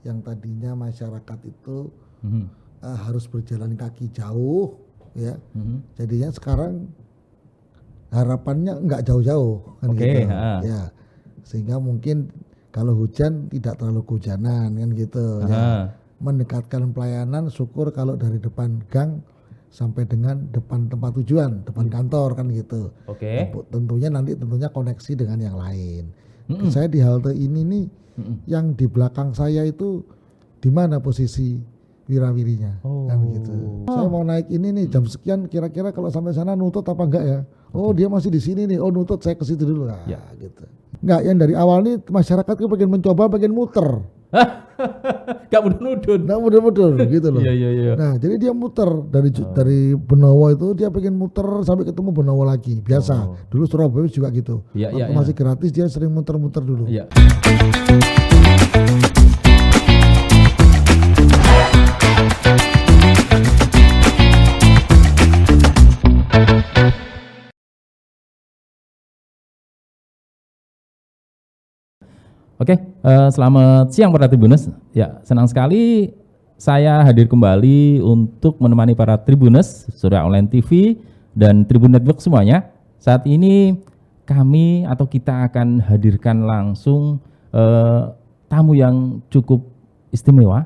yang tadinya masyarakat itu harus berjalan kaki jauh, ya. Jadinya sekarang harapannya nggak jauh-jauh kan gitu, ya. Sehingga mungkin kalau hujan tidak terlalu kehujanan kan gitu, ya. Mendekatkan pelayanan, syukur kalau dari depan gang sampai dengan depan tempat tujuan, depan kantor kan gitu. Tentunya koneksi dengan yang lain. Saya di halte ini nih, yang di belakang saya itu di mana posisi wirawirinya kan gitu. Saya mau naik ini nih jam sekian, kira-kira kalau sampai sana nutut apa enggak ya? Oh dia masih di sini nih, oh nutut, saya ke situ dulu lah, gitu. Enggak, yang dari awal nih masyarakat tuh pengen mencoba, pengen muter. Gak mudun-mudun. Nah muter-muter gitu loh. Iya. Nah jadi dia muter dari Benowo itu, dia pengen muter sampai ketemu Benowo lagi. Biasa. Dulu Surabaya juga gitu. Waktu masih gratis dia sering muter-muter dulu. Oke, selamat siang para Tribuners. Ya, senang sekali saya hadir kembali untuk menemani para Tribuners, Surya Online TV dan Tribun Network semuanya. Saat ini kami atau kita akan hadirkan langsung tamu yang cukup istimewa,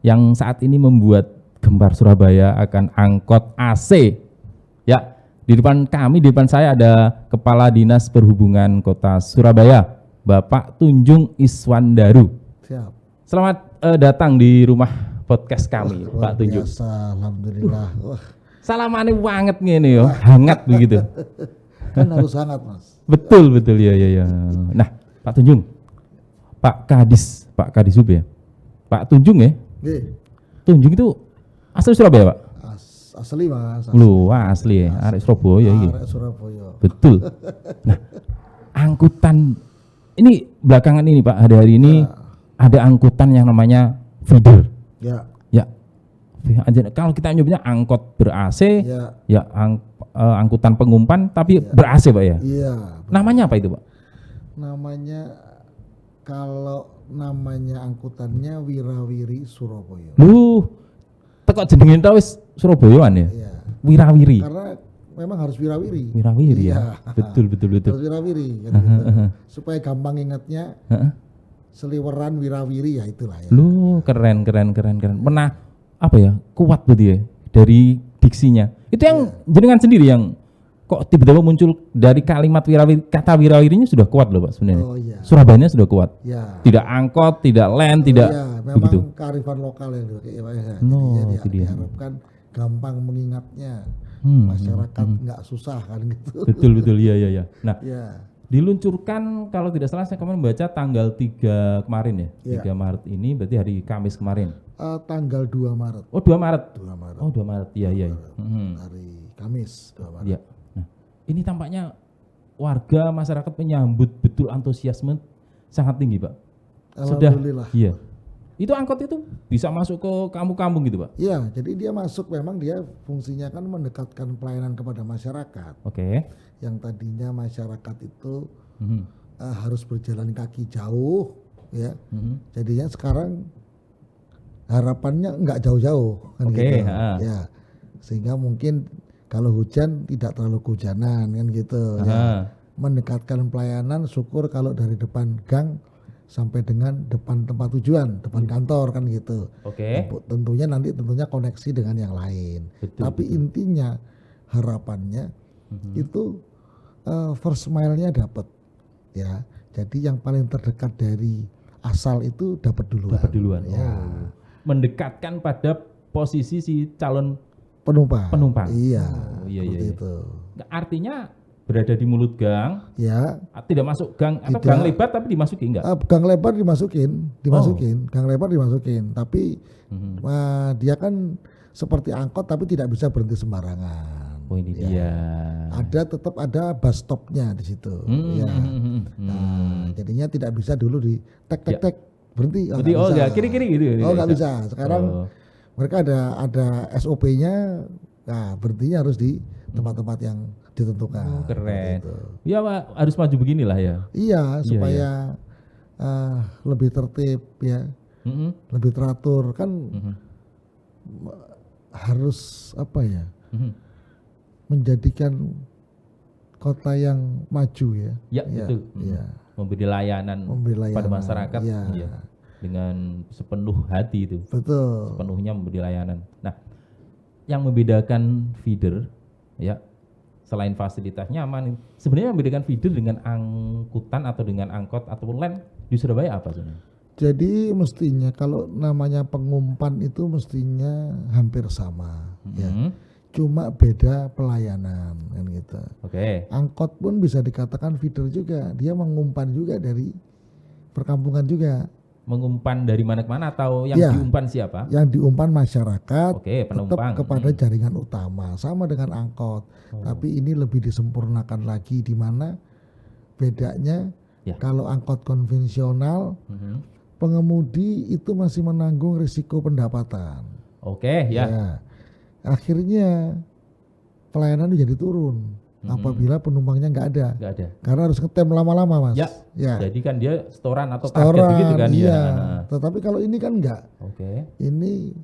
yang saat ini membuat gembar Surabaya akan angkot AC. Ya, di depan kami, di depan saya ada Kepala Dinas Perhubungan Kota Surabaya, Bapak Tunjung Iswandaru. Siap. Selamat datang di rumah podcast kami, Pak Tunjung. Biasa, alhamdulillah. Salamannya banget nih yo, hangat begitu. Kan harus hangat, Mas. Betul ya. Nah, Pak Tunjung, Pak Kadis Hub ya. Pak Tunjung ya. Tunjung itu asli Surabaya, Pak? Asli, Mas. Lu asli ya, arek Surabaya iki. Arek Surabaya. Betul. Nah, angkutan ini belakangan ini Pak, hari-hari ini ada angkutan yang namanya feeder. Ya. Kalau kita nyebutnya angkot ber-AC, angkutan pengumpan tapi ber-AC Pak ya. Iya. Namanya apa itu Pak? Namanya angkutannya Wirawiri Surabaya. Lu teko jenenge ta wis Surabayaan ya? Iya. Wirawiri. Karena memang harus wirawiri. Wirawiri ya. Betul. Harus wirawiri kan gitu. Supaya gampang ingatnya. Seliweran wirawiri ya itulah ya. Lu keren. Pernah apa ya? Kuat berarti ya dari diksinya. Itu yang jenengan sendiri yang kok tiba-tiba muncul dari kalimat wirawiri, kata wirawirinya sudah kuat loh Pak sebenarnya. Oh iya. Surabayanya sudah kuat. Ya. Tidak angkot, tidak land, tidak memang begitu. kearifan lokal yang dipakai Pak ya. Itu dia. Diharapkan gampang mengingatnya. Masyarakat nggak susah kan gitu. Betul iya. Nah, diluncurkan kalau tidak salah saya kemarin membaca tanggal 3 kemarin ya. 3 Maret ini berarti hari Kamis kemarin. Tanggal 2 Maret. Oh 2 Maret. 2 Maret. Oh 2 Maret. Iya. Hari Kamis 2 Maret. Iya. Nah, ini tampaknya warga masyarakat menyambut betul antusiasme sangat tinggi, Pak. Alhamdulillah. Iya. Itu angkot itu bisa masuk ke kampung-kampung gitu, Pak? Iya, jadi dia masuk, memang dia fungsinya kan mendekatkan pelayanan kepada masyarakat. Oke. Yang tadinya masyarakat itu harus berjalan kaki jauh, ya. Jadinya sekarang harapannya nggak jauh-jauh kan gitu. Ya. Sehingga mungkin kalau hujan tidak terlalu kehujanan kan gitu. Ya. Mendekatkan pelayanan, syukur kalau dari depan gang sampai dengan depan tempat tujuan, depan kantor kan gitu. Tentunya koneksi dengan yang lain. Tapi intinya harapannya itu first mile-nya dapat, ya. Jadi yang paling terdekat dari asal itu dapat duluan. Ya. Mendekatkan pada posisi si calon penumpang. Iya. Iya. Itu. Artinya berada di mulut gang, ya, tidak masuk gang atau gang lebar tapi dimasuki enggak? Gang lebar dimasukin, gang lebar dimasukin, tapi dia kan seperti angkot tapi tidak bisa berhenti sembarangan. Oh ini dia. Tetap ada bus stopnya di situ. Nah, jadinya tidak bisa dulu di tek berhenti. Kiri-kiri gitu. Nggak bisa. Sekarang mereka ada SOP-nya. Nah, berhentinya harus di tempat-tempat yang ditentukan. Keren. Iya Pak, harus maju beginilah ya. Iya, supaya lebih tertib ya. lebih teratur kan, harus apa ya, menjadikan kota yang maju ya. Ya, betul. Ya. Memberi layanan pada masyarakat ya, dengan sepenuh hati itu. Betul. Sepenuhnya memberi layanan. Nah, yang membedakan feeder ya, selain fasilitas nyaman, sebenarnya membedakan feeder dengan angkutan atau dengan angkot ataupun LEN di Surabaya apa sebenarnya? Jadi mestinya kalau namanya pengumpan itu mestinya hampir sama ya. Cuma beda pelayanan kan gitu. Oke. Angkot pun bisa dikatakan feeder juga, dia mengumpan juga dari perkampungan juga. Mengumpan dari mana ke mana atau yang diumpan siapa? Yang diumpan masyarakat. Oke, penumpang. Tetap kepada jaringan utama, sama dengan angkot. Tapi ini lebih disempurnakan lagi, di mana bedanya kalau angkot konvensional, pengemudi itu masih menanggung risiko pendapatan. Oke, ya. Akhirnya pelayanan jadi turun apabila penumpangnya nggak ada. Karena harus ngetem lama-lama, Mas. Ya. Jadi kan dia setoran atau paket begitu kan ya. Tetapi kalau ini kan enggak. Ini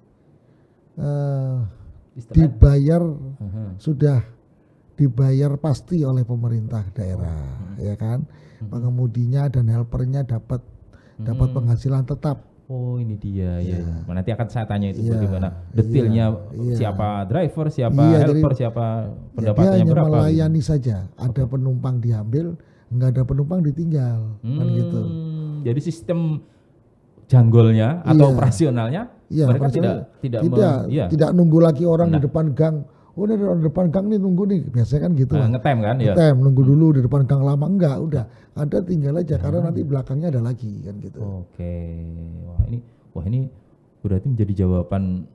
dibayar, sudah dibayar pasti oleh pemerintah daerah, ya kan. Pengemudinya dan helpernya dapat penghasilan tetap. Oh, ini dia ya. Nanti akan saya tanya itu bagaimana detailnya, siapa driver, siapa helper, siapa pendapatannya berapa. Dia hanya melayani gitu. saja. Ada penumpang diambil, nggak ada penumpang ditinggal, kan gitu. Jadi sistem janggolnya atau operasionalnya mereka tidak nunggu lagi orang di depan gang. Oh, ini di depan gang nih nunggu nih, biasanya kan gitu. Ngetem kan ya. Ngetem, nunggu dulu di depan gang lama, enggak, udah ada tinggal aja karena nanti belakangnya ada lagi kan gitu. Oke. Wah ini berarti menjadi jawaban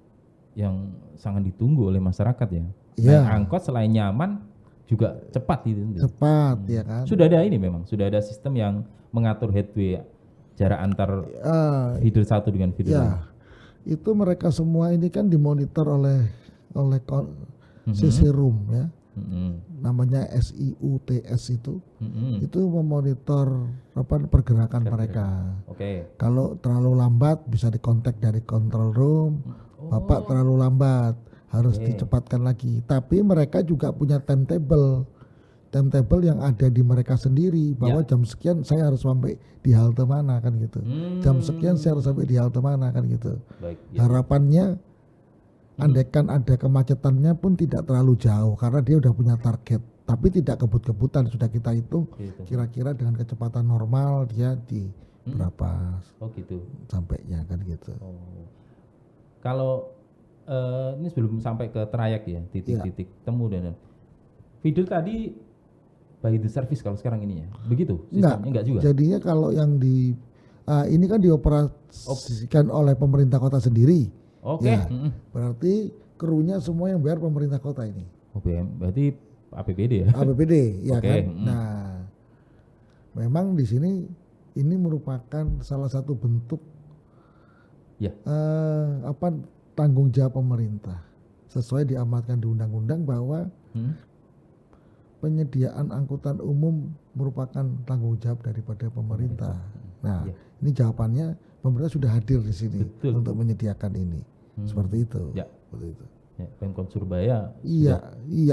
yang sangat ditunggu oleh masyarakat ya. Angkot selain nyaman juga cepat gitu. Cepat ya kan. Sudah ada ini memang, sudah ada sistem yang mengatur headway jarak antar feeder satu dengan feeder lain. Itu mereka semua ini kan dimonitor oleh CC Room ya, namanya SIUTS itu memonitor pergerakan mereka. Kalau terlalu lambat bisa dikontak dari control room, Bapak terlalu lambat harus dicepatkan lagi. Tapi mereka juga punya timetable yang ada di mereka sendiri, bahwa jam sekian saya harus sampai di halte mana kan gitu, jam sekian saya harus sampai di halte mana kan gitu. Harapannya andaikan ada kemacetannya pun tidak terlalu jauh karena dia udah punya target, tapi tidak kebut-kebutan, sudah kita hitung kira-kira dengan kecepatan normal dia di berapa sampainya kan gitu. Kalau ini sebelum sampai ke trayek ya, titik-titik temu dan feeder tadi by the service kalau sekarang ini ya, begitu sistemnya? Enggak juga. Jadinya kalau yang di ini kan dioperasikan oleh pemerintah kota sendiri. Berarti krunya semua yang bayar pemerintah kota ini. Berarti APBD ya? APBD, ya kan. Nah, memang di sini ini merupakan salah satu bentuk tanggung jawab pemerintah, sesuai diamatkan di undang-undang bahwa penyediaan angkutan umum merupakan tanggung jawab daripada pemerintah. Nah, ini jawabannya pemerintah sudah hadir di sini untuk menyediakan ini. Seperti itu. Seperti itu. Pemkot Surabaya.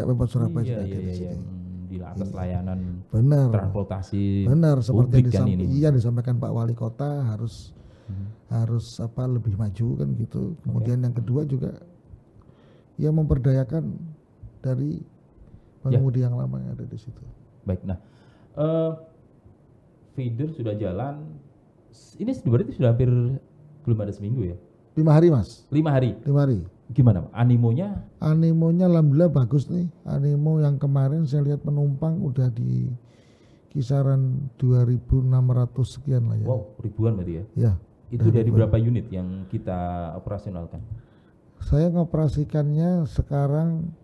Pemkot Surabaya sudah hadir di sini. Di atas layanan transportasi. Seperti disampaikan Pak Wali Kota harus lebih maju kan gitu. Kemudian yang kedua juga memperdayakan dari pengemudi yang lama yang ada di situ. Baik, nah feeder sudah jalan. Ini berarti sudah hampir belum ada seminggu ya? 5 hari, Mas. 5 hari. Gimana animonya? Animonya alhamdulillah bagus nih. Animo yang kemarin saya lihat penumpang udah di kisaran 2.600 sekian lah ya. Wow, ribuan berarti ya? Ya. Itu dari berapa unit yang kita operasionalkan? Saya ngoperasikannya sekarang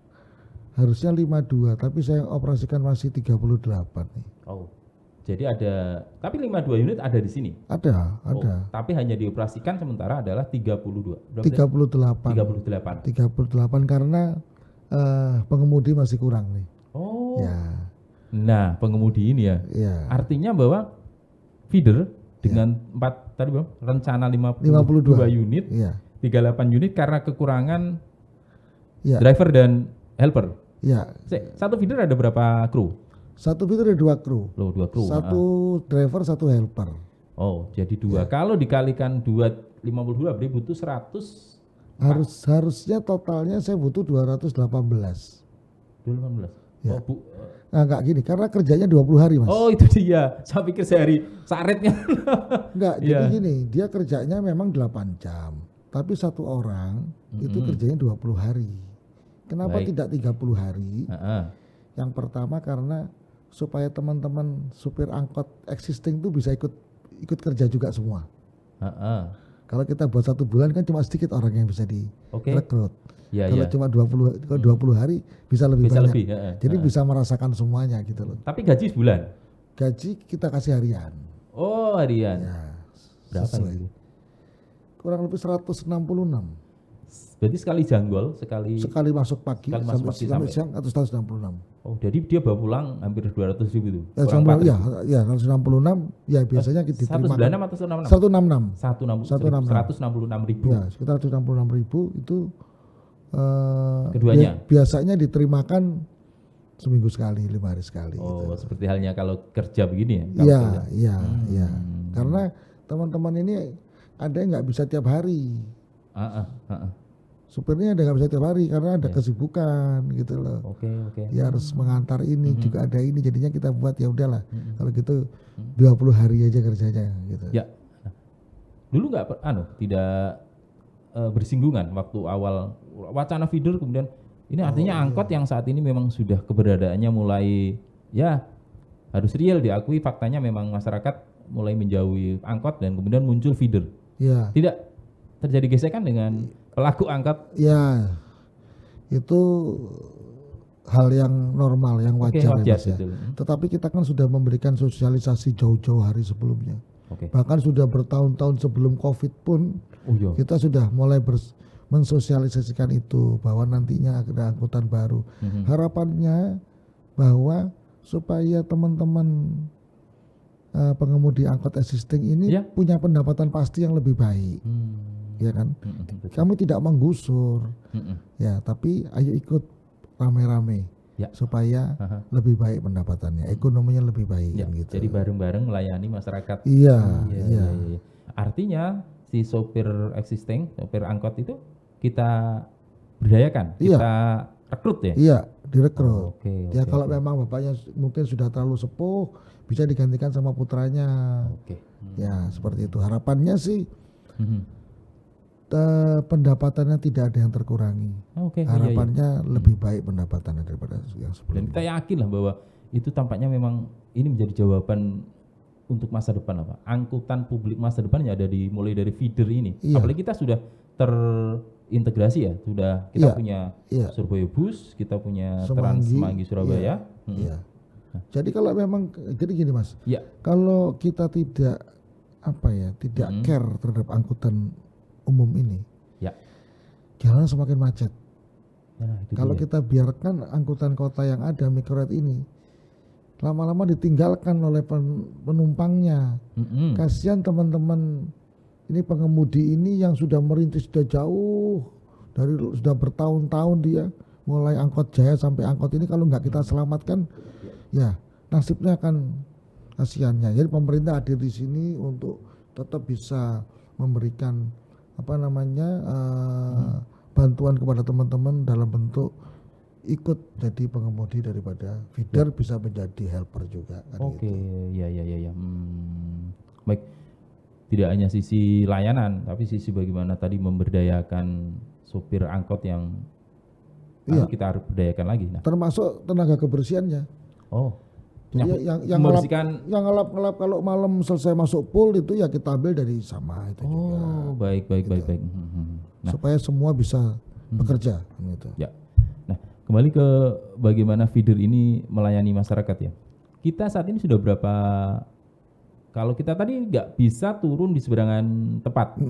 harusnya 52, tapi saya operasikan masih 38 nih. Jadi tapi 52 unit ada di sini? Ada. Tapi hanya dioperasikan sementara adalah 32. 38 karena pengemudi masih kurang nih. Nah, pengemudi ini ya. Artinya bahwa feeder dengan tadi Bang, rencana 52 unit, Iya. 38 unit karena kekurangan Iya. driver dan helper. Iya. Satu feeder ada berapa kru? Satu feeder ada 2 kru. Loh, 2 kru. Satu driver, satu helper. Oh, jadi 2. Kalau dikalikan 52 berarti butuh 100. Harusnya totalnya saya butuh 218. 218. Ya. Oh, Nah, enggak gini, karena kerjanya 20 hari, Mas. oh, itu dia. Saya pikir sehari saretnya. Enggak, jadi gini, dia kerjanya memang 8 jam. Tapi satu orang itu kerjanya 20 hari. Kenapa tidak 30 hari? Yang pertama karena supaya teman-teman supir angkot existing itu bisa ikut kerja juga semua. Kalau kita buat 1 bulan kan cuma sedikit orang yang bisa direkrut. Kalau cuma 20 hari bisa lebih banyak. Jadi bisa merasakan semuanya gitu loh. Tapi gaji sebulan? Gaji kita kasih harian. Oh, harian. Ya, berapa itu? Kurang lebih 166. Berarti sekali janggol, sekali masuk pagi sampai siang atau 166. Oh, jadi dia bawa pulang hampir 200.000 itu. Ya 166 ya biasanya diterima. 196 atau 166? 166. Ya, sekitar 166.000 itu keduanya. Biasanya diterimakan seminggu sekali, 5 hari sekali. Oh, gitu. Seperti halnya kalau kerja begini ya? Iya. Karena teman-teman ini ada yang nggak bisa tiap hari. Supirnya ada nggak bisa tiap hari karena ada kesibukan gitu loh. Oke. Ya harus mengantar ini juga ada ini, jadinya kita buat ya udahlah. Kalau gitu 20 hari aja kerjanya gitu. Ya. Dulu nggak tidak bersinggungan waktu awal wacana feeder, kemudian ini artinya angkot yang saat ini memang sudah keberadaannya mulai ya harus real, diakui faktanya memang masyarakat mulai menjauhi angkot dan kemudian muncul feeder. Ya. Tidak terjadi gesekan dengan pelaku angkot? Ya, itu hal yang normal, yang wajar ya, Mas, ya. Tetapi kita kan sudah memberikan sosialisasi jauh-jauh hari sebelumnya. Bahkan sudah bertahun-tahun sebelum COVID pun kita sudah mulai mensosialisasikan itu bahwa nantinya ada angkutan baru. Harapannya bahwa supaya teman-teman pengemudi angkot existing ini punya pendapatan pasti yang lebih baik. Ya kan? Kami tidak menggusur. Ya, tapi ayo ikut rame-rame. Supaya lebih baik pendapatannya, ekonominya lebih baik kan gitu. Jadi bareng-bareng melayani masyarakat. Iya. Artinya si sopir existing, sopir angkot itu kita berdayakan, kita rekrut ya? Iya, direkrut. Kalau memang bapaknya mungkin sudah terlalu sepuh, bisa digantikan sama putranya. Ya, seperti itu. Harapannya sih pendapatannya tidak ada yang terkurangi. Harapannya lebih baik pendapatannya daripada yang sebelumnya. Dan kita yakin lah bahwa itu tampaknya memang ini menjadi jawaban untuk masa depan apa? Angkutan publik masa depan yang ada mulai dari feeder ini. Apalagi kita sudah terintegrasi ya, kita punya Surabaya Bus, kita punya Trans Semanggi Surabaya. Jadi kalau memang jadi gini Mas, kalau kita tidak care terhadap angkutan umum ini, jalan semakin macet. Kalau kita biarkan angkutan kota yang ada mikrolet ini lama-lama ditinggalkan oleh penumpangnya. Kasihan teman-teman ini pengemudi ini yang sudah merintis sudah jauh sudah bertahun-tahun dia mulai angkot Jaya sampai angkot ini, kalau nggak kita selamatkan ya nasibnya akan kasihannya. Jadi pemerintah hadir di sini untuk tetap bisa memberikan bantuan kepada teman-teman dalam bentuk ikut jadi pengemudi daripada feeder, bisa menjadi helper juga kan. Ya. Baik, tidak hanya sisi layanan tapi sisi bagaimana tadi memberdayakan sopir angkot yang kita harus berdayakan lagi. Termasuk tenaga kebersihannya. Jadi yang ngelap kalau malam selesai masuk pool itu ya kita ambil dari sama itu juga. Baik. Nah, supaya semua bisa bekerja gitu. Ya. Nah, kembali ke bagaimana feeder ini melayani masyarakat ya. Kita saat ini sudah berapa, kalau kita tadi nggak bisa turun di seberangan tempat.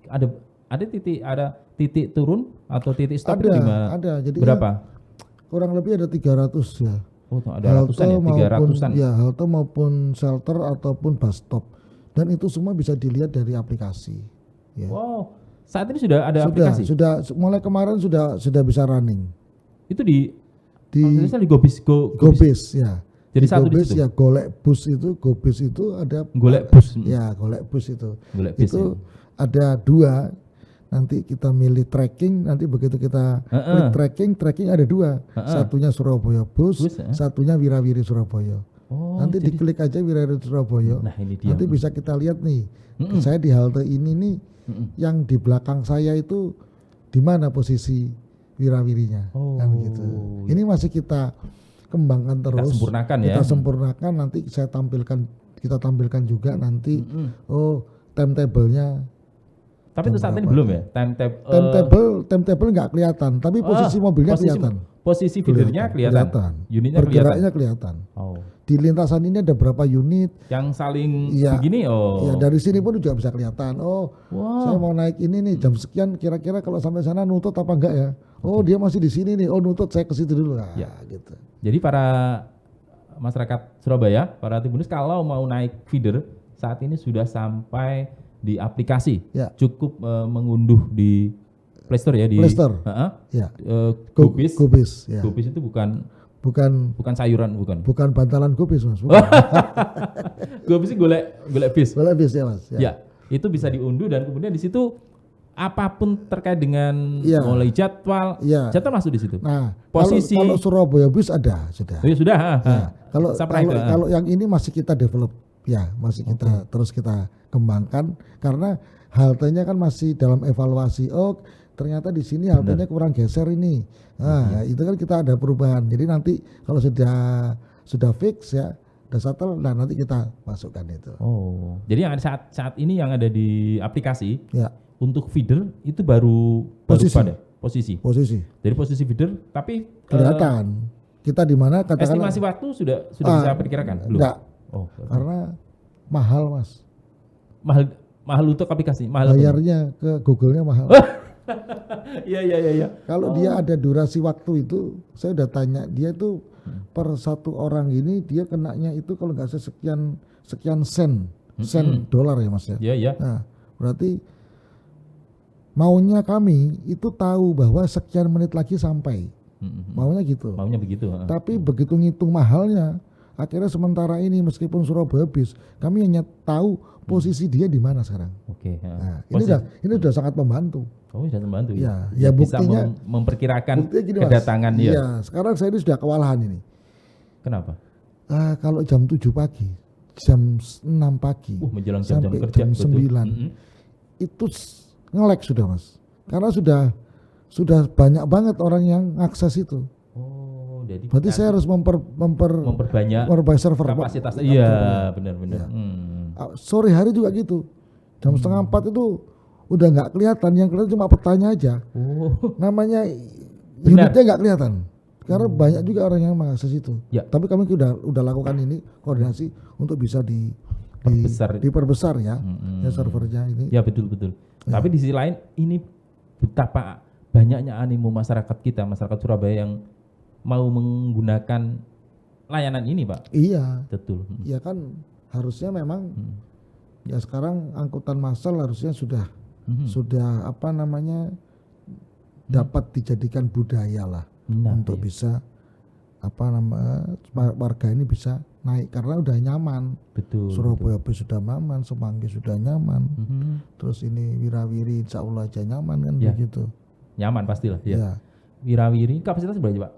Ada titik turun atau titik stop di mana? Ada. Jadi berapa? Kurang lebih ada 300 ya. Ada ratusan ya, 300-an. Ya, halte maupun shelter ataupun bus stop. Dan itu semua bisa dilihat dari aplikasi. Ya. Wow, saat ini sudah ada aplikasi? Sudah, mulai kemarin sudah bisa running. Itu di GoBiz, GoBiz ya. Jadi di satu GoBiz di situ. ya, GoBiz itu ada Golek bus. Ya, Golek Bus itu. Golek bis, itu ada 2. Nanti kita milih tracking, nanti begitu kita klik tracking ada 2. Satunya Surabaya Bus, satunya Wirawiri Surabaya. Oh, nanti diklik aja Wirawiri Surabaya. Nah, ini dia. Nanti bisa kita lihat nih. Saya di halte ini nih, yang di belakang saya itu di mana posisi Wirawirinya, kan gitu. Ini masih kita kembangkan terus. Kita sempurnakan ya. Kita sempurnakan, nanti kita tampilkan juga nanti. Timetable-nya. Tapi itu saat ini belum ya? Timetable nggak kelihatan, tapi posisi mobilnya kelihatan. Posisi feedernya kelihatan. Unitnya bergeraknya kelihatan. Di lintasan ini ada berapa unit yang saling begini. Ya, dari sini pun juga bisa kelihatan. Saya mau naik ini nih jam sekian, kira-kira kalau sampai sana nutut apa enggak ya? Dia masih di sini nih. Nutut, saya ke situ dulu. Gitu. Jadi para masyarakat Surabaya, para Tribuners kalau mau naik feeder saat ini sudah sampai di aplikasi. Cukup mengunduh di Play Store ya, di Play Store. GoBiz. Ya. GoBiz itu bukan sayuran, bukan bantalan GoBiz, Mas. GoBiz itu golek bis. Golek bis ya, Mas. Ya, itu bisa diunduh dan kemudian di situ apapun terkait dengan mulai jadwal masuk di situ. Nah, posisi kalau Surabaya Bus sudah. Ya, sudah. Kalau yang ini masih kita develop. Ya, masih terus kita kembangkan karena haltenya kan masih dalam evaluasi. Ternyata di sini haltenya kurang geser ini. Itu kan kita ada perubahan. Jadi nanti kalau sudah fix ya, udah settle, nah nanti kita masukkan itu. Jadi yang ada saat ini yang ada di aplikasi untuk feeder itu baru pada posisi. Jadi posisi feeder, tapi kelihatan kita di mana. Estimasi waktu sudah bisa perkirakan? Belum? Enggak. Karena mahal, Mas. Mahal untuk aplikasi. Bayarnya ke Google-nya mahal. Iya. Kalau dia ada durasi waktu itu, saya udah tanya dia tuh per satu orang ini dia kenanya itu kalau nggak sekian sen dolar ya, Mas ya. Iya. Nah, berarti maunya kami itu tahu bahwa sekian menit lagi sampai. Maunya gitu. Maunya begitu. Tapi begitu ngitung mahalnya, akhirnya sementara ini meskipun Surabaya Bis, kami hanya tahu posisi dia di mana sekarang. Nah, ini udah sangat membantu. Sudah membantu ya. Ya Buktinya bisa memperkirakan gini, kedatangan Mas. Iya, sekarang saya ini sudah kewalahan ini. Kenapa? Kalau jam 7 pagi, jam 6 pagi, menjelang sampai jam kerja, jam 9, itu nge-lag sudah, Mas. Karena sudah banyak banget orang yang akses itu. Jadi berarti saya harus memperbanyak server kapasitas. Iya, benar. Ya. Sore hari juga gitu. Jam setengah 4 itu udah nggak kelihatan, yang kelihatan cuma petanya aja. Namanya unitnya nggak kelihatan. Karena banyak juga orang yang mengakses itu. Tapi kami udah lakukan ini koordinasi untuk bisa diperbesar ya, servernya ini. Ya betul. Tapi di sisi lain ini betapa banyaknya animo masyarakat kita, masyarakat Surabaya yang mau menggunakan layanan ini, Pak. Iya. Betul. Iya kan harusnya memang ya sekarang angkutan massal harusnya sudah dapat dijadikan budaya lah untuk bisa warga ini bisa naik karena udah nyaman. Betul. Surabaya Bus sudah nyaman, Semanggi sudah nyaman. Terus ini Wirawiri insya Allah aja nyaman kan begitu. Nyaman pastilah. Ya. Wirawiri kapasitas berapa, Pak?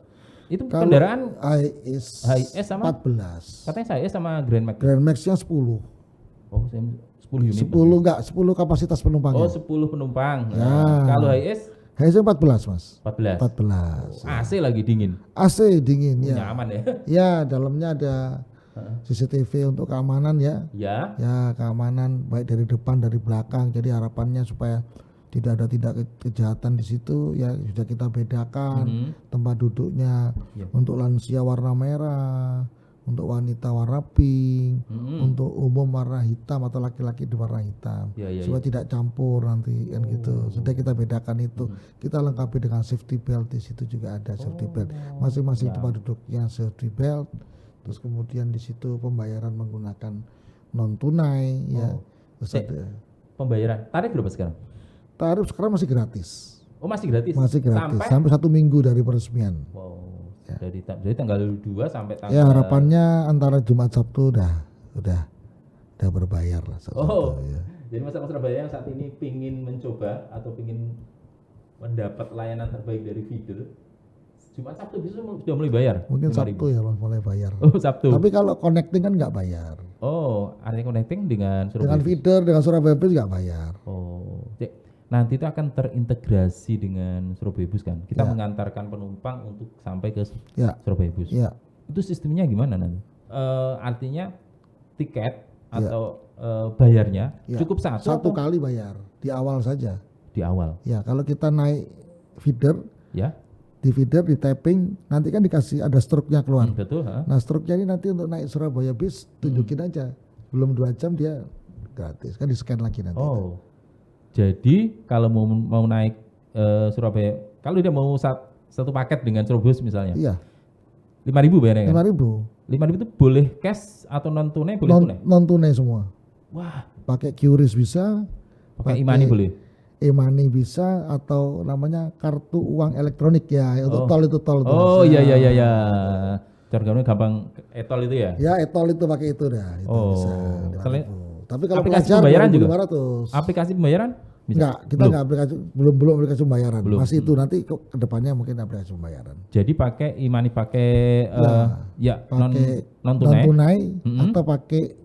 Itu kendaraan HIS sama 14. Katanya HIS sama Grand Max. Grand Max-nya 10. 10 unit. 10 kapasitas penumpang. 10 penumpang. Ya. Kalau HIS 14, Mas. 14. AC lagi dingin. AC dingin ya. Nyaman ya. Ya, dalamnya ada CCTV untuk keamanan ya. Ya. Ya, keamanan baik dari depan dari belakang. Jadi harapannya supaya tidak ada tindak kejahatan di situ ya, sudah kita bedakan tempat duduknya. Untuk lansia warna merah, untuk wanita warna pink, untuk umum warna hitam atau laki-laki di warna hitam, supaya tidak campur nanti kan gitu. Sudah kita bedakan itu. Kita lengkapi dengan safety belt, di situ juga ada safety belt. Masing-masing tempat duduknya safety belt. Terus kemudian di situ pembayaran menggunakan non tunai, ya. Terus ada pembayaran tarif berapa sekarang? tarif sekarang masih gratis. Oh masih gratis? Masih gratis sampai 1 minggu dari peresmian. Wow. Ya. Dari tanggal 2 sampai tanggal. Ya harapannya antara Jumat Sabtu udah berbayar lah. Ya. Jadi masyarakat Surabaya yang saat ini pingin mencoba atau pingin mendapat layanan terbaik dari feeder, Jumat Sabtu bisa sudah mulai bayar. Mungkin Sabtu ya mulai bayar. Oh Sabtu. Tapi kalau connecting kan nggak bayar. Oh, artinya connecting dengan Surabaya. Dengan feeder dengan Surabaya Bus nggak bayar. Oh, nanti itu akan terintegrasi dengan Surabaya Bus kan? Kita mengantarkan penumpang untuk sampai ke Surabaya Bus. Ya. Itu sistemnya gimana nanti? Artinya tiket atau bayarnya cukup satu kali bayar di awal saja. Di awal. Ya, kalau kita naik feeder, ya. Di feeder di tapping nanti kan dikasih ada struknya keluar. Betul. Nah struknya ini nanti untuk naik Surabaya Bus tunjukin aja. Belum 2 jam dia gratis kan di scan lagi nanti. Oh. Jadi kalau mau naik Surabaya, kalau dia mau satu paket dengan Surabaya Bus misalnya. Iya. 5.000 bayarnya kan? 5.000. 5.000 itu boleh cash atau non tunai? Boleh tunai? Non tunai semua. Wah. Pakai QRIS bisa. Pakai e-money boleh? E-money bisa atau namanya kartu uang elektronik ya. Untuk tol itu tol. Oh iya. Caranya gampang etol itu ya? Ya etol itu pakai itu dah. Itu bisa. Tapi kalau aplikasi pembayaran juga? 500. Aplikasi pembayaran? Bisa? Enggak, kita enggak aplikasi, belum aplikasi pembayaran. Masih itu nanti ke depannya mungkin aplikasi pembayaran. Jadi pakai e-money pakai pakai non tunai atau pakai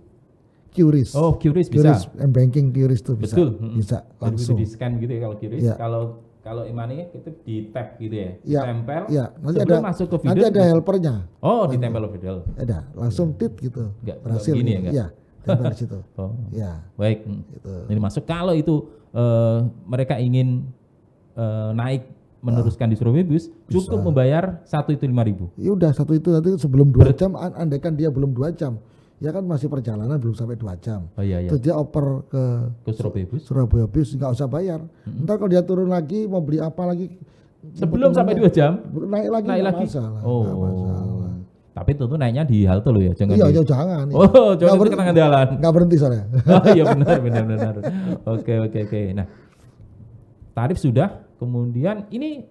QRIS. Oh, QRIS bisa. M-banking QRIS itu bisa. Betul. Bisa langsung. Di scan gitu ya kalau QRIS. Kalau e-money itu di tap gitu ya. Ditempel. Iya, nanti ada masuk ke video. Nanti ada helpernya. Oh, ditempel video. Ada, langsung tit gitu. Berhasil gini ya, enggak? Iya. Tempel di situ. Oh. Ya. Baik. Gitu. Ini masuk kalau itu mereka ingin naik meneruskan di Surabaya Bus, cukup membayar satu itu 5.000. Ya udah satu itu nanti sebelum 2 jam, andaikan dia belum 2 jam, ya kan masih perjalanan belum sampai 2 jam. Oh iya. Terus dia oper ke Surabaya Bus nggak usah bayar. Ntar kalau dia turun lagi mau beli apa lagi sebelum sampai 2 jam naik lagi. Masalah. Masalah. Tapi tentu naiknya di halte loh ya, jangan. Iya, jangan. Oh, jangan di tengah jalan. Nggak berhenti soalnya. Oh iya benar. Oke. Nah, tarif sudah, kemudian ini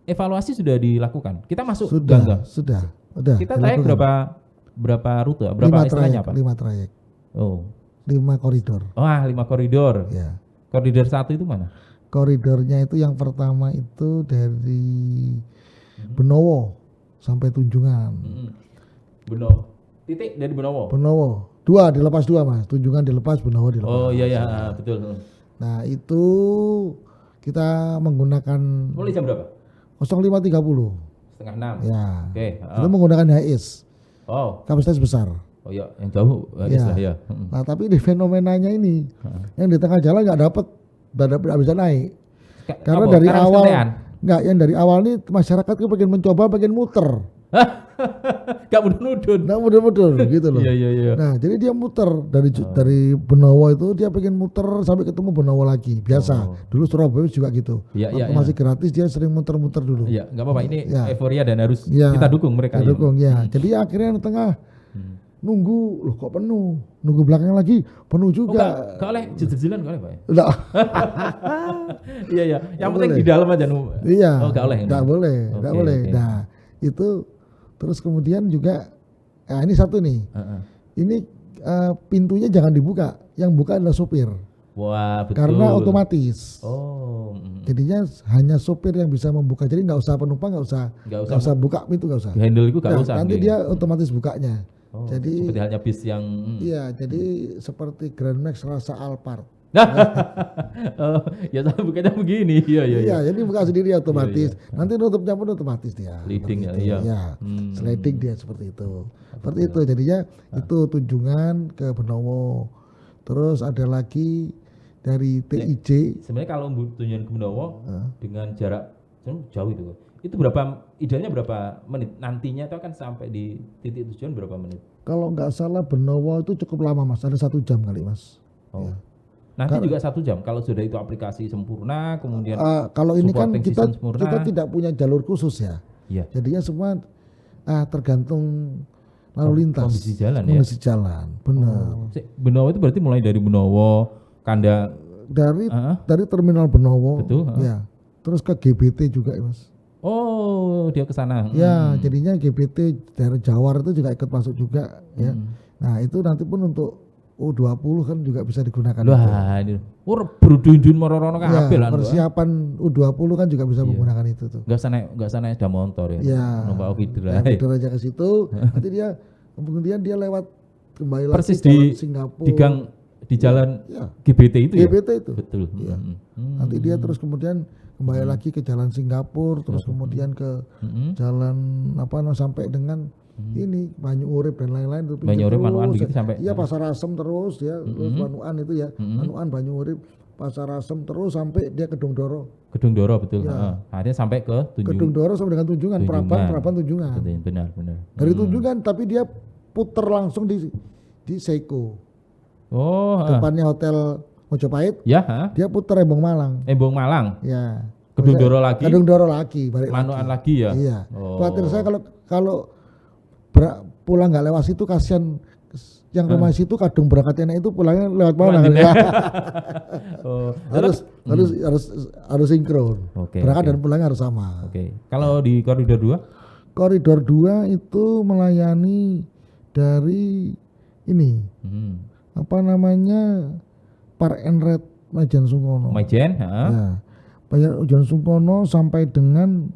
evaluasi sudah dilakukan. Kita masuk Sudah. Kita trayek berapa rute? Berapa istilahnya apa? 5 trayek. Oh. 5 koridor. 5 koridor. Ya. Koridor 1 itu mana? Koridornya itu yang pertama itu dari Benowo sampai Tunjungan. Benowo. Titik dari Benowo. 2 dilepas 2 Mas. Tunjungan dilepas, Benowo dilepas. Oh iya betul. Nah, itu kita menggunakan mulai jam berapa? 05.30. Setengah 6. Ya. Oke. Kita menggunakan HIS. Oh. Kapasitas besar. Oh iya, yang jauh HIS lah ya. Nah, tapi di fenomenanya ini yang di tengah jalan nggak bisa naik. Karena dari awal enggak, yang dari awal nih masyarakat tuh pengen mencoba, pengen muter. Gak mudun-mudun. Nah, mudun gitu loh. Iya. Nah, jadi dia muter dari Benowo itu dia pengen muter sampai ketemu Benowo lagi. Biasa. Dulu Surabaya juga gitu. Waktu masih gratis dia sering muter-muter dulu. Iya, enggak apa-apa. Ini euforia dan harus kita dukung mereka. Kita dukung ya. Jadi akhirnya di tengah nunggu, loh kok penuh. Nunggu belakang lagi penuh juga. Enggak oleh jejel-jejelan enggak oleh, Pak. Enggak. Iya. Yang penting di dalam aja Iya. Oh, enggak oleh. Enggak boleh. Nah, itu terus kemudian juga ini satu nih. Ini pintunya jangan dibuka. Yang buka adalah supir. Wah, betul. Karena otomatis. Oh. Jadinya hanya supir yang bisa membuka. Jadi nggak usah penumpang, nggak usah buka pintu, nggak usah. Handle itu nggak usah. Nanti dia otomatis bukanya. Oh, jadi seperti halnya bis yang iya, jadi seperti Grand Max rasa Alphard. Ya sama bukanya begini. Iya, jadi buka sendiri otomatis. Nanti nutupnya pun otomatis dia. Sliding ya. Sliding dia seperti itu. Seperti itu jadinya itu Tunjungan ke Benowo. Terus ada lagi dari TIJ. Sebenarnya kalau Tunjungan ke Benowo dengan jarak jauh itu idealnya berapa menit? Nantinya itu akan sampai di titik tujuan berapa menit? Kalau nggak salah Benowo itu cukup lama Mas, ada 1 jam kali Mas. Oh. Ya. Nanti juga 1 jam kalau sudah itu aplikasi sempurna, kemudian kalau ini kan kita sempurna. tidak punya jalur khusus ya. Iya. Jadinya semua tergantung lalu lintas. Kondisi jalan kondisi jalan, benar. Benowo itu berarti mulai dari Benowo, Kanda dari terminal Benowo, betul, ya. Terus ke GBT juga, Mas. Oh, dia ke sana. Ya, jadinya GBT daerah Jawar itu juga ikut masuk juga, ya. Nah, itu nanti pun untuk U20 kan juga bisa digunakan. Wah, ini berdundun mororono kabeh lah. Persiapan U20 kan juga bisa menggunakan itu tuh. Enggak usah naik sepeda motor ya. Numpak feeder aja ke situ. Nanti dia kemudian dia lewat kembali lagi persis di Singapura. Di gang di jalan GBT itu ya. GBT itu. Betul. Ya. Nanti dia terus kemudian kembali lagi ke jalan Singapura, terus kemudian ke jalan sampai dengan ini Banyu Urip dan lain-lain itu. Banyu Urip, Manuan begitu sampai. Iya, Pasar Asem terus ya, terus Manuan itu ya. Manuan, Banyu Urip, Pasar Asem terus sampai dia Kedung Doro. Kedung Doro betul. Ya. Akhirnya sampai ke Kedung Doro sampai dengan Tunjungan. Praban Tunjungan. Benar. Dari Tunjungan tapi dia puter langsung di Seiko. Oh, depannya Hotel Mojopahit. Ya, dia puter Embong Malang. Ya. Kedung Doro lagi, balik Manuan lagi ya. Iya. Khawatir saya kalau pulang nggak lewat situ kasihan yang rumah situ kadung berangkatnya itu pulangnya lewat mana ya. harus sinkron. Berangkat dan pulangnya harus sama. Kalau di koridor 2? Koridor 2 itu melayani dari ini. Park and Ride Majen Sungkono. Majen, ya. Majen Sungkono sampai dengan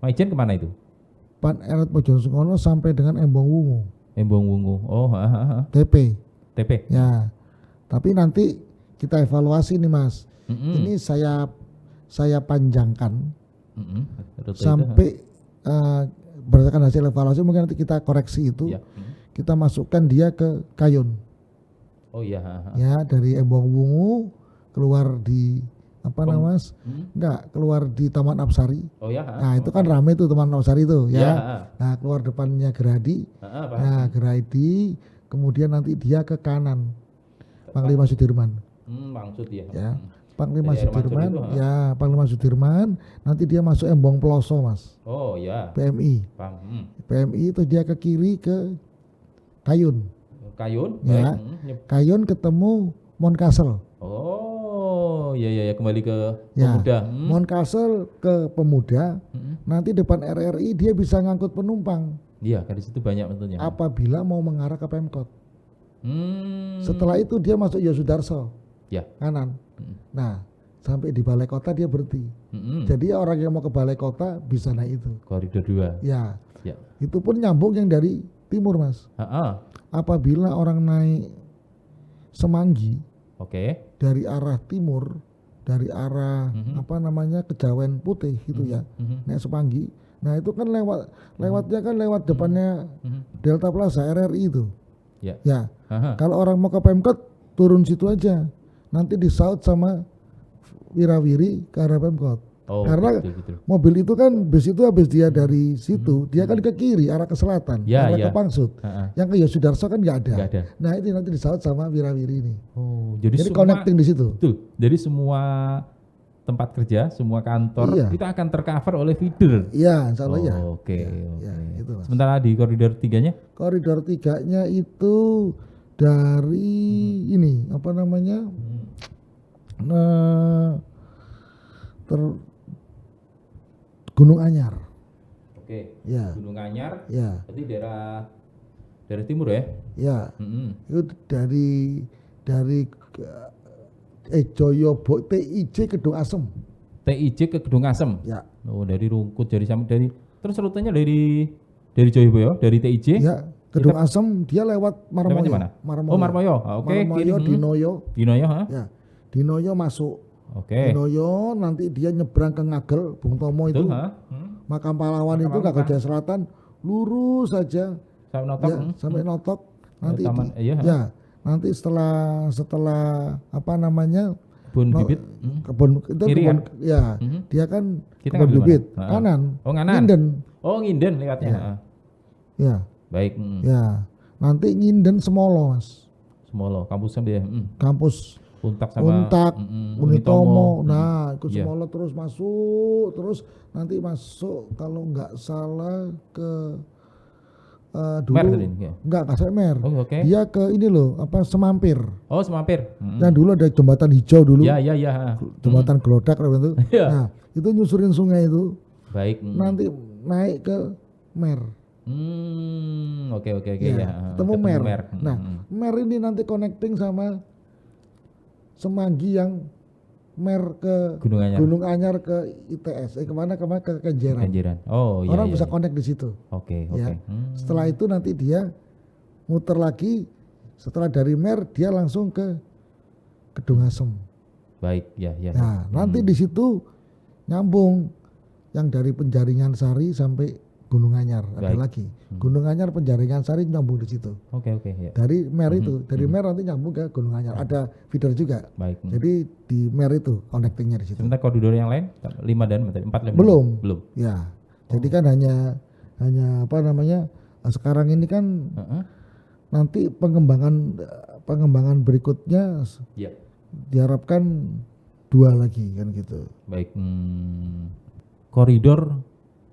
Majen kemana itu? Park and Ride Majen Sungkono sampai dengan Embong Wungu. Oh, TP. Ya. Tapi nanti kita evaluasi nih, Mas. Ini saya panjangkan sampai berdasarkan hasil evaluasi mungkin nanti kita koreksi itu. Ya. Kita masukkan dia ke Kayun. Oh iya. Ya, dari Embong Wungu keluar di Mas? Keluar di Taman Apsari. Oh ya. Nah, itu kan rame tuh Taman Apsari itu ya. Nah, keluar depannya Gerahadi. Gerahadi, kemudian nanti dia ke kanan. Panglima Sudirman. Maksud ya. Panglima Sudirman, Panglima Sudirman, nanti dia masuk Embong Ploso, Mas. Oh ya. PMI. PMI itu dia ke kiri ke Kayun. Ya. Kayun ketemu Mount Castle. Oh, iya kembali ke Pemuda. Mount Castle ke Pemuda. Nanti depan RRI dia bisa ngangkut penumpang. Iya, kan di situ banyak tentunya. Apabila mau mengarah ke Pemkot. Setelah itu dia masuk Yosudarso. Ya. Kanan. Nah, sampai di Balai Kota dia berhenti. Jadi orang yang mau ke Balai Kota bisa naik itu. Koridor 2. Ya. Itu pun nyambung yang dari timur, Mas. Apabila orang naik Semanggi. Dari arah timur, dari arah Kejawen Putih gitu ya, naik Semanggi. Nah itu kan lewatnya kan lewat depannya Delta Plaza RRI itu. Ya. Kalau orang mau ke Pemkot turun situ aja, nanti disaut sama Wirawiri ke arah Pemkot. Karena betul. Mobil itu kan bus itu habis dia dari situ, dia kan ke kiri arah ke selatan, arah ke Pangsut. Yang ke Yosudarso kan nggak ada. Nah itu nanti disaut sama Wirawiri ini. Jadi semua, connecting di situ. Betul. Jadi semua tempat kerja, semua kantor itu akan tercover oleh feeder. Iya, insya Allah ya. Oke. Itu, sementara di koridor 3-nya? Koridor 3-nya itu dari ini Gunung Anyar. Ya. Gunung Anyar. Ya. Berarti daerah timur ya? Ya. Itu dari Joyobo TIJ ke Kedung Asem. TIJ ke Kedung Asem. Ya. Oh, dari Rungkut dari terus rutenya dari Joyobo dari TIJ. Ya. Kedung Asem dia lewat Marmoyo. Marmoyo. Marmoyo, Dinoyo. Ya. Dinoyo masuk. Dinoyo nanti dia nyebrang ke Ngagel, Bung Tomo itu. Makam pahlawan itu Ngagel Jaya Selatan, lurus saja. Sampai Notok. Nanti nanti setelah kebun bibit. Kebun itu kebun, dia kan kebun bibit kanan. Nginden lewatnya. Ya. Baik. Ya. Nanti Nginden Semolo, Mas. Semolo, kampusnya dia. Kampus Untak sama Unitomo. Nah, ikut Semolo terus masuk, terus nanti masuk kalau nggak salah ke dulu Mer tadi, ya? enggak sampai Mer. Oh, oke. Dia ke ini loh, apa Semampir. Oh, Semampir. Yang dulu ada jembatan hijau dulu. Ya. Jembatan Gelodak itu. Ya. Nah, itu nyusurin sungai itu. Baik. Nanti naik ke Mer. Oke ya. Ketemu Mer. Nah, Mer ini nanti connecting sama Semanggi yang Mer ke Gunung Anyar ke ITS. Kemana ke Kenjeran. Oh iya. Orang bisa connect di situ. Oke. Ya. Setelah itu nanti dia muter lagi. Setelah dari Mer dia langsung ke Kedung Asem. Baik, ya. Nah, nanti di situ nyambung yang dari Penjaringan Sari sampai Gunung Anyar. Ada lagi. Gunung Anyar Penjaringan Sari nyambung di situ. Oke, ya. Dari Mer itu, dari Mer nanti nyambung ke Gunung Anyar. Ada feeder juga. Baik. Jadi di Mer itu connectingnya di situ. Sebentar koridor yang lain 4 lem. Belum. Ya. Jadi kan hanya apa namanya? Sekarang ini kan nanti pengembangan berikutnya diharapkan 2 lagi kan gitu. Baik. Koridor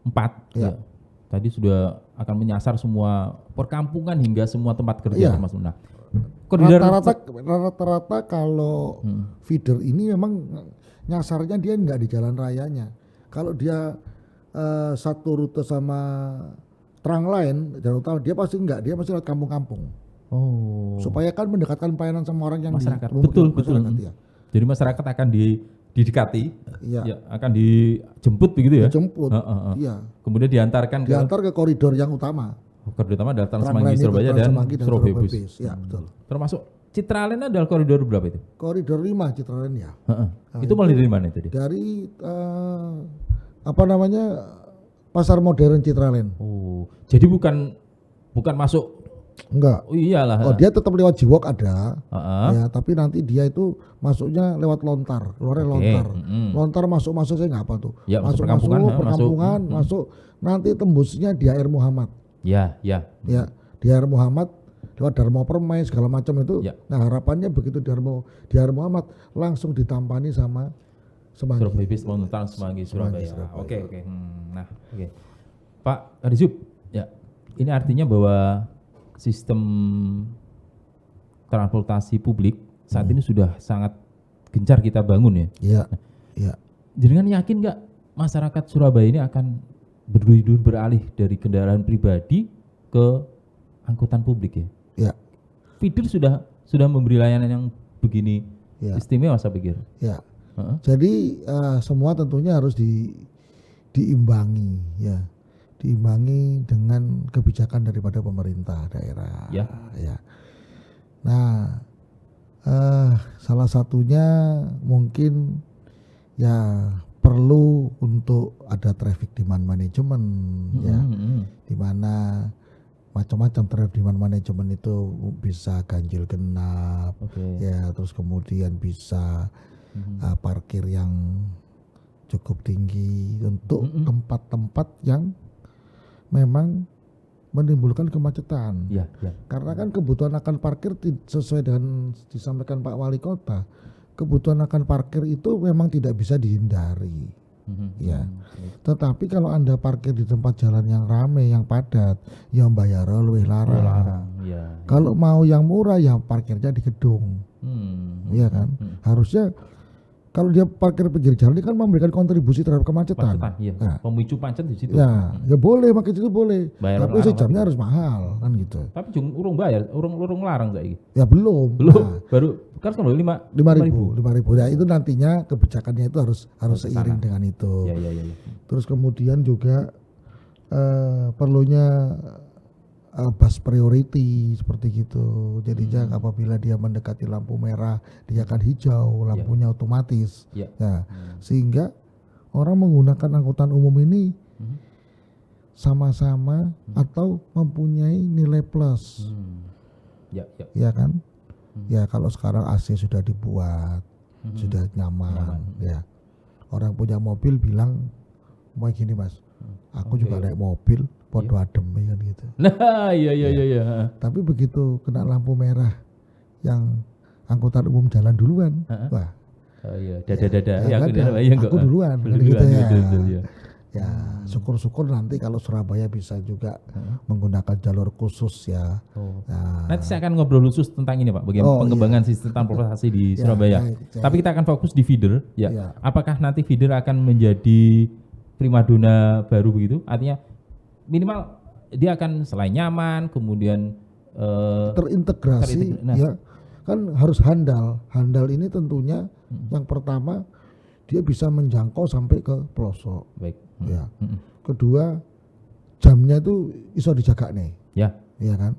4 ya. Tadi sudah akan menyasar semua perkampungan hingga semua tempat kerja Mas Munah. Rata-rata kalau feeder ini memang nyasarnya dia nggak di jalan rayanya. Kalau dia satu rute sama terang lain jalan utama, dia pasti lewat kampung-kampung. Oh. Supaya kan mendekatkan pelayanan sama orang yang masyarakat. Betul. Ya. Jadi masyarakat akan didekati, akan dijemput begitu ya? Dijemput, iya. Kemudian diantar ke koridor yang utama. Koridor utama adalah Semanggi Surabaya dan Surabaya Bus. Ya, betul. Termasuk Citraland adalah koridor berapa itu? Koridor 5 Citraland ya. Itu mulai dari mana itu dia? Dari Pasar Modern Citraland. Oh, jadi bukan masuk. Enggak. Oh iyalah. Oh, dia tetap lewat Jiwok ada. Ya, tapi nanti dia itu masuknya lewat Lontar, keluarnya Lontar. Lontar masuk saya nggak apa tuh. Ya, masuk perkampungan, masuk nanti tembusnya di AR Muhammad. Ya, di AR Muhammad lewat Darmo Permai segala macam itu. Ya. Nah, harapannya begitu di AR Muhammad langsung ditampani sama Semanggi. Surabaya Bis Montan Semanggi Surabaya. Oke. Nah, oke. Pak Rizub, ya. Ini artinya bahwa sistem transportasi publik saat ini sudah sangat gencar kita bangun ya. Iya. Jangan yakin nggak masyarakat Surabaya ini akan beralih dari kendaraan pribadi ke angkutan publik ya? Iya. Feeder sudah memberi layanan yang begini istimewa saya pikir. Iya. Jadi semua tentunya harus diimbangi ya. Diimbangi dengan kebijakan daripada pemerintah daerah. Ya. Nah, salah satunya mungkin ya perlu untuk ada traffic demand management ya, di mana macam-macam traffic demand management itu bisa ganjil genap, ya, terus kemudian bisa parkir yang cukup tinggi untuk tempat-tempat yang memang menimbulkan kemacetan. Ya. Karena kan kebutuhan akan parkir sesuai dengan disampaikan Pak Wali Kota, kebutuhan akan parkir itu memang tidak bisa dihindari. Ya. Tetapi kalau Anda parkir di tempat jalan yang ramai, yang padat, yang bayar luwih larang. Ya. Kalau mau yang murah ya parkirnya di gedung. Iya kan? Harusnya kalau dia parkir pinggir jalan ini kan memberikan kontribusi terhadap kemacetan. Iya. Nah, pemicu macet di situ. Ya boleh pakai itu boleh. Bayar tapi sejamnya harus mahal kan gitu. Tapi urung bayar, urung larang kayak gitu. Ya belum. Nah, baru kan 5.000. Ya itu nantinya kebijakannya itu harus seiring dengan itu. Ya. Terus kemudian juga perlunya bus priority seperti gitu. Jadi apabila dia mendekati lampu merah, dia akan hijau, lampunya otomatis. Ya. Sehingga orang menggunakan angkutan umum ini sama-sama atau mempunyai nilai plus. Ya kan? Ya kalau sekarang AC sudah dibuat, sudah nyaman. Ya. Orang punya mobil bilang, "Mau gini Mas, aku juga naik mobil podo adem kan gitu." Nah, iya. Tapi begitu kena lampu merah yang angkutan umum jalan duluan, wah. Oh iya, dada. Aku duluan. Gitu ya. Ya, syukur-syukur nanti kalau Surabaya bisa juga menggunakan jalur khusus ya. Nah, nanti saya akan ngobrol khusus tentang ini Pak, bagaimana pengembangan sistem transportasi di Surabaya. Tapi kita akan fokus di feeder ya. Apakah nanti feeder akan menjadi primadona baru begitu? Artinya minimal dia akan selain nyaman, kemudian terintegrasi ya. Kan harus handal. Handal ini tentunya yang pertama dia bisa menjangkau sampai ke pelosok. Baik. Ya. Kedua, jamnya itu iso dijaga nih. Ya. Iya kan?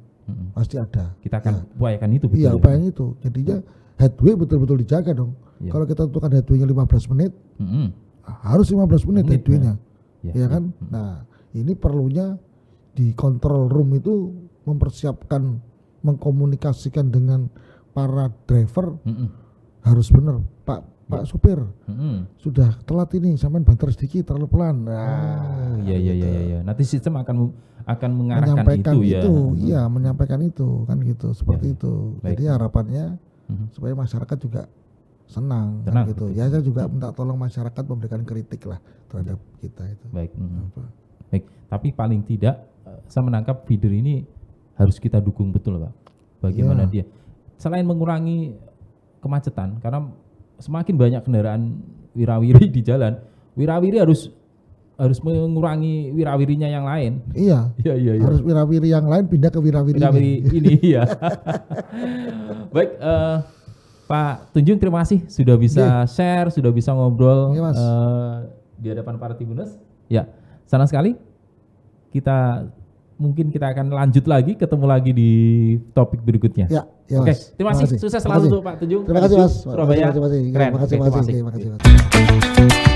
Pasti ada. Kita akan upayakan itu betul. Iya, upayakan itu. Jadinya headway betul-betul dijaga dong. Kalau kita tentukan headway-nya 15 menit, harus 15 menit headway-nya. Iya kan? Nah, ini perlunya di control room itu mempersiapkan, mengkomunikasikan dengan para driver harus benar, Pak supir, sudah telat ini, sampean banter sedikit, terlalu pelan. Nah, iya. Nanti sistem akan mengarahkan itu ya. Iya, menyampaikan itu kan gitu, seperti itu. Baik. Jadi harapannya supaya masyarakat juga senang kan gitu. Ya saya juga minta tolong masyarakat memberikan kritik lah terhadap kita itu. Baik. Baik. Tapi paling tidak saya menangkap feeder ini harus kita dukung betul Pak. Bagaimana dia? Selain mengurangi kemacetan, karena semakin banyak kendaraan wirawiri di jalan, wirawiri harus mengurangi wirawirinya yang lain. Iya. Harus wirawiri yang lain pindah ke wirawiri ini ya. Baik, Pak Tunjung, terima kasih sudah bisa share, sudah bisa ngobrol di hadapan para Tribuners. Ya, senang sekali. Mungkin kita akan lanjut lagi, ketemu lagi di topik berikutnya. Oke, terima kasih. Sukses selalu untuk Pak Tunjung. Terima kasih Mas. Surabaya. Terima kasih.